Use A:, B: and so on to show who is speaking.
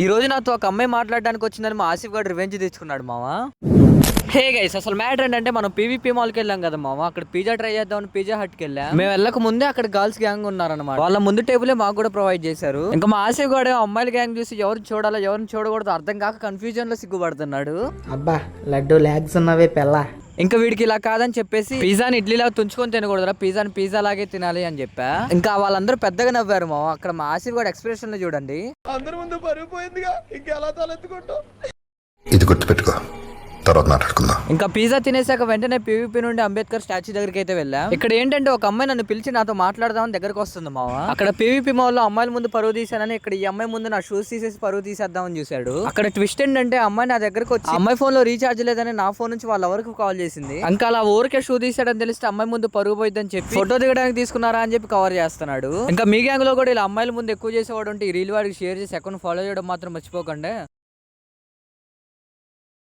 A: ఈ రోజు నాతో ఒక అమ్మాయి మాట్లాడడానికి వచ్చిందని మా ఆసిఫ్ గారు రివెంజ్ తెచ్చుకున్నాడు మావా. హే గైస్, అసలు మ్యాటర్ ఏంటంటే మనం పీవీపీ మాల్కి వెళ్ళాం కదా మామ. అక్కడ పిజ్జా ట్రై చేద్దామని పిజ్జా హట్కి వెళ్ళాం. మేము వెళ్ళక ముందే అక్కడ గర్ల్స్ గ్యాంగ్ ఉన్నారన్నమాట. వాళ్ళ ముందు టేబులే మాకు కూడా ప్రొవైడ్ చేశారు. ఇంకా మా ఆసిఫ్ గారు అమ్మాయిల గ్యాంగ్ చూసి ఎవరు చూడాలో ఎవరిని చూడకూడదు అర్థం కాక కన్ఫ్యూజన్ లో సిగ్గుపడుతున్నాడు.
B: అబ్బా లడ్డు లాగ్స్ ఉన్నవే పెళ్ళ.
A: ఇంకా వీడికి ఇలా కాదని చెప్పేసి పిజ్జాని ఇడ్లీలా తుంచుకొని తినకూడదురా, పిజ్జాని పిజ్జా లాగే తినాలి అని చెప్పా. ఇంకా వాళ్ళందరూ పెద్దగా నవ్వారు మామ. అక్కడ మా ఆసిఫ్ గారు ఎక్స్ప్రెషన్ చూడండి.
C: అందరి ముందు పరుగు పోయిందిగా, ఇంకెలా తలెత్తుకుంటాం.
D: ఇది గుర్తుపెట్టుకో, తర్వాత మాట్లాడుకుందాం.
A: ఇంకా పిజ్జా తినేసాక వెంటనే పీవీపీ నుండి అంబేద్కర్ స్టాచ్యూ దగ్గరికి అయితే వెళ్ళాం. ఇక్కడ ఏంటంటే ఒక అమ్మాయి నన్ను పిలిచి నాతో మాట్లాడదామని దగ్గరకు వస్తుంది మావ. అక్కడ పీవీపీ మాల్ లో అమ్మాయిల ముందు పరువు తీసానని ఇక్కడ ఈ అమ్మాయి ముందు నా షూస్ తీసేసి పరువు తీసేద్దామని చూశాడు. అక్కడ ట్విస్ట్ ఏంటంటే అమ్మాయి నా దగ్గరకు వచ్చి అమ్మాయి ఫోన్ లో రీఛార్జ్ లేదని నా ఫోన్ నుంచి వాళ్ళ ఎవరికి కాల్ చేసింది. ఇంకా అలా ఊరికే షూ తీసాడని తెలిస్తే అమ్మాయి ముందు పరుగు పోయిద్దని చెప్పి ఫోటో దిగడానికి తీసుకున్నారా అని చెప్పి కవర్ చేస్తున్నాడు. ఇంకా మీ గ్యాంగ్ లో కూడా ఇలా అమ్మాయిల ముందు ఎక్కువ చేసేవాడు ఉంటే ఈ రీల్ వాడికి షేర్ చేసి అకౌంట్ ఫాలో చేయడం మాత్రం మర్చిపోకండి.